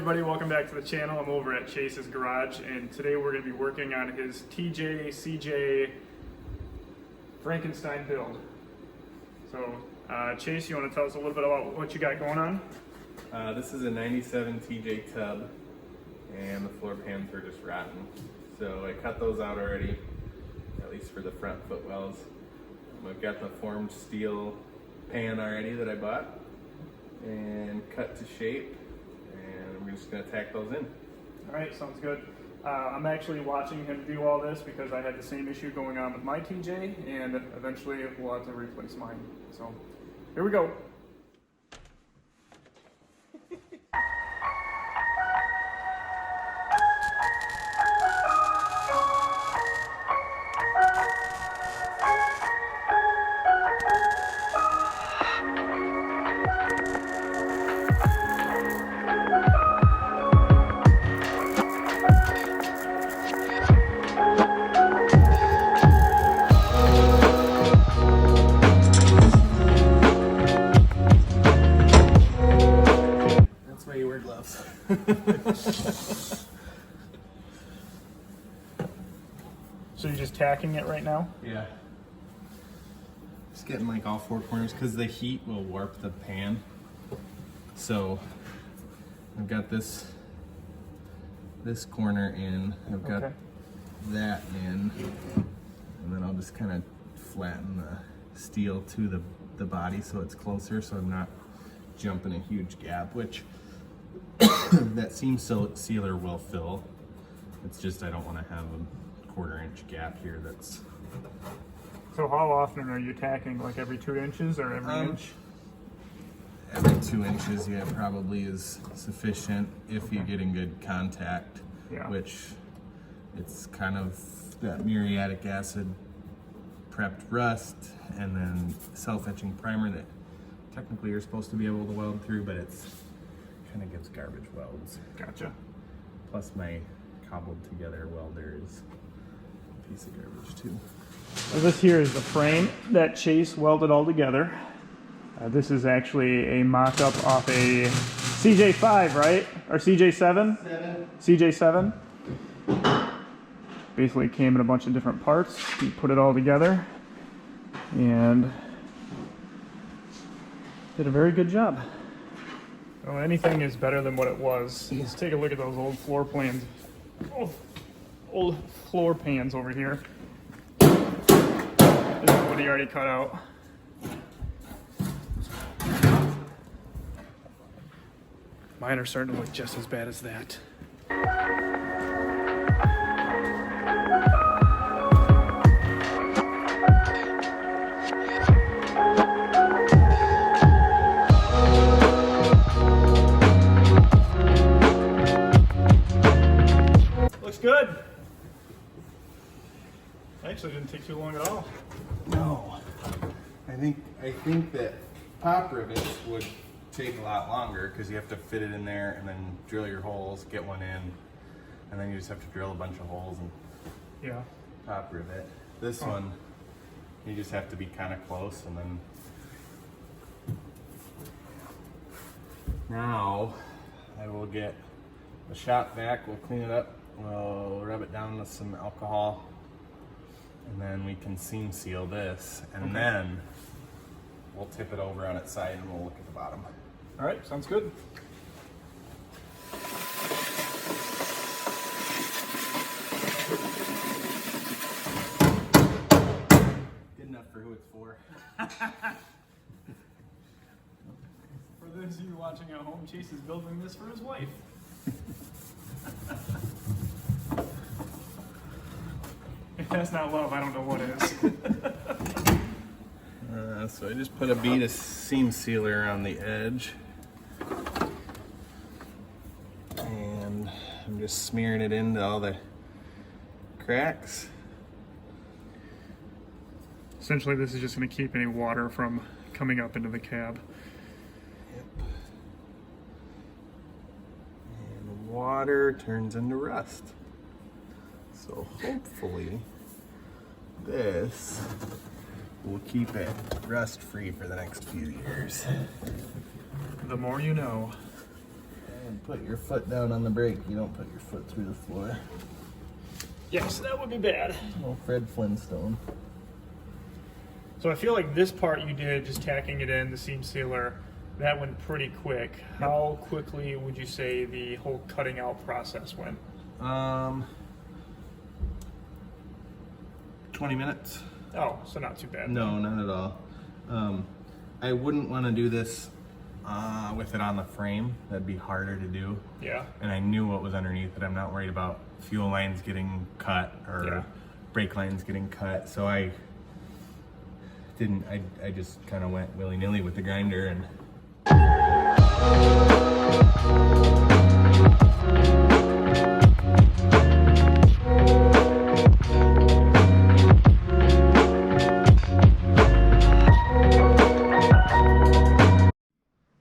everybody, welcome back to the channel. I'm over at Chase's garage, and today we're going to be working on his TJ, CJ, Frankenstein build. So Chase, you want to tell us a little bit about what you got going on? This is a 97 TJ tub, and the floor pans were just rotten. So I cut those out already, at least for the front footwells. I've got the formed steel pan already that I bought and cut to shape, and we're just going to tack those in. All right, sounds good. I'm actually watching him do all this because I had the same issue going on with my TJ, and eventually we'll have to replace mine. So here we go. So you're just tacking it right now? Yeah. Just getting like all four corners because the heat will warp the pan. So I've got this corner in, I've got that in, and then I'll just kind of flatten the steel to the body so it's closer, so I'm not jumping a huge gap, which that seam sealer will fill. It's just I don't want to have a 1/4 inch gap here. That's. So how often are you tacking? Like every 2 inches or every inch? Every 2 inches, yeah, probably is sufficient if you're getting good contact. Yeah. Which it's kind of that muriatic acid prepped rust and then self-etching primer that technically you're supposed to be able to weld through, but it's kind of gives garbage welds. Gotcha. Plus my cobbled together welder is a piece of garbage too. So this here is the frame that Chase welded all together. This is actually a mock-up off a CJ5, right? Or CJ7? CJ7. Basically came in a bunch of different parts. He put it all together and did a very good job. Well, anything is better than what it was. Let's take a look at those old floor plans. Oh, old floor pans over here. This is what he already cut out. Mine are starting to look just as bad as that. Looks good. Actually, didn't take too long at all. No, I think that pop rivets would take a lot longer because you have to fit it in there and then drill your holes, get one in, and then you just have to drill a bunch of holes and pop rivet. This one, you just have to be kind of close, and then now I will get the shop vac, we'll clean it up, we'll rub it down with some alcohol, and then we can seam seal this, and then we'll tip it over on its side and we'll look at the bottom. All right, sounds good. Good enough for who it's for. For those of you watching at home, Chase is building this for his wife. If that's not love, I don't know what is. So I just put a bead of seam sealer on the edge, and I'm just smearing it into all the cracks. Essentially, this is just going to keep any water from coming up into the cab. Yep. And water turns into rust. So hopefully this will keep it rust free for the next few years. The more you know. And put your foot down on the brake. You don't put your foot through the floor. Yes, that would be bad. Oh, Fred Flintstone. So I feel like this part you did, just tacking it in, the seam sealer, that went pretty quick. How quickly would you say the whole cutting out process went? 20 minutes. Oh, so not too bad. No, not at all. I wouldn't want to do this with it on the frame. That'd be harder to do. Yeah. And I knew what was underneath it. I'm not worried about fuel lines getting cut or brake lines getting cut. So I just kind of went willy-nilly with the grinder and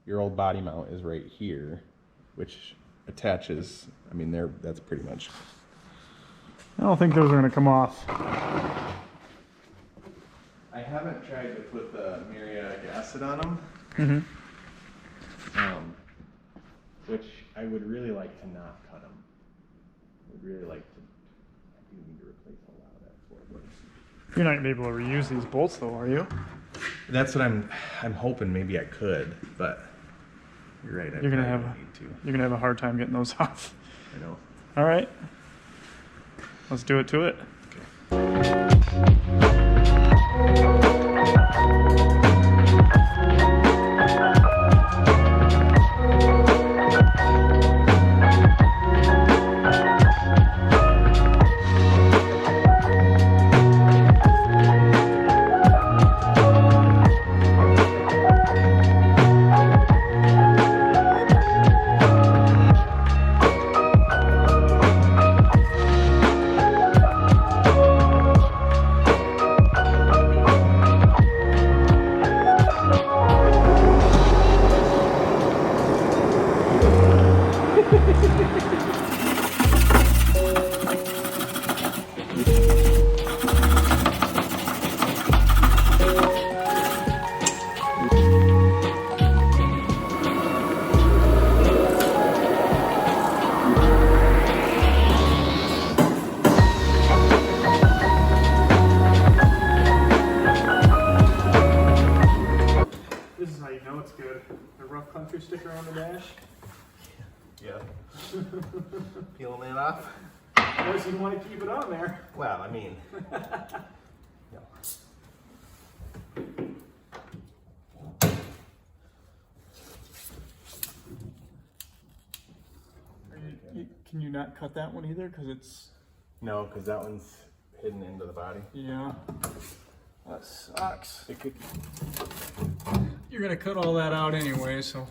your old body mount is right here, which attaches, I mean, that's pretty much. I don't think those are going to come off. I haven't tried to put the muriatic acid on them, which I would really like to not cut them. I would really like to. I do need to replace a lot of that floorboard. You're not going to be able to reuse these bolts though, are you? That's what I'm hoping maybe I could, but you're right. You're going to have a hard time getting those off. I know. All right. Let's do it to it. This is how you know it's good. The rough country sticker on the dash. Yeah. Peeling that off? Unless you want to keep it on there. Well, I mean. No. Can you not cut that one either? Because it's... No, because that one's hidden into the body. Yeah. That sucks. It could. You're going to cut all that out anyway, so...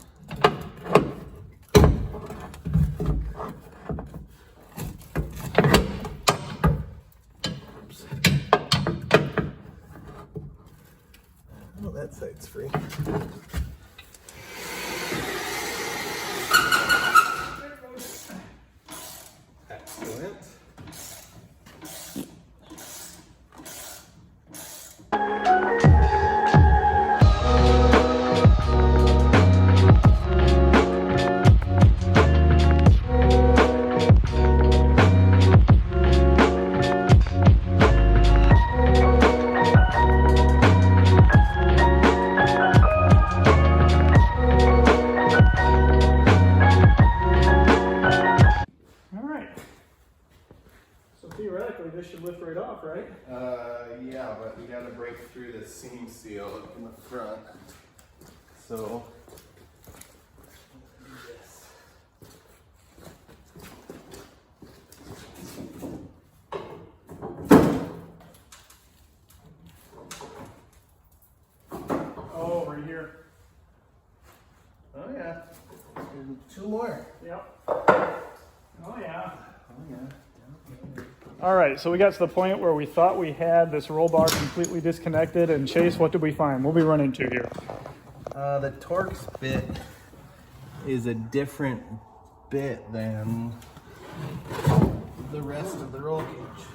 Oh, that side's free. Excellent. Theoretically, this should lift right off, right? Yeah, but we gotta break through the seam seal up in the front. So, Oh, right here. oh yeah, two more. Yep. Oh yeah. Oh yeah. All right, so we got to the point where we thought we had this roll bar completely disconnected, and Chase, what did we find? What are we running into here? The Torx bit is a different bit than the rest of the roll cage.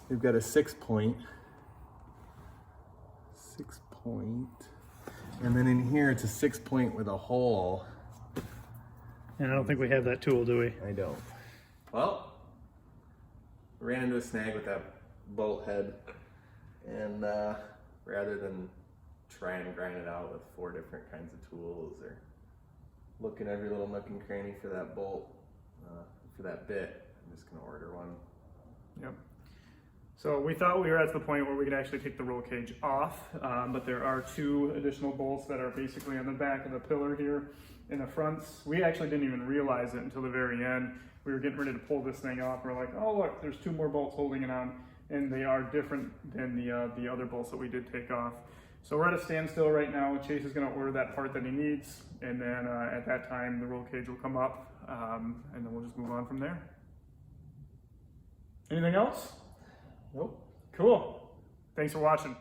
We've got a 6 point, And then in here, it's a 6-point with a hole. And I don't think we have that tool, do we? I don't. Well, ran into a snag with that bolt head, and rather than try and grind it out with 4 different kinds of tools or looking every little nook and cranny for that bolt, for that bit, I'm just gonna order one. Yep. So we thought we were at the point where we could actually take the roll cage off, but there are 2 additional bolts that are basically on the back of the pillar here in the fronts. We actually didn't even realize it until the very end. We were getting ready to pull this thing off. We're like, oh look, there's 2 more bolts holding it on, and they are different than the other bolts that we did take off. So we're at a standstill right now. Chase is gonna order that part that he needs, and then at that time the roll cage will come up, and then we'll just move on from there. Anything else? Nope. Cool. Thanks for watching.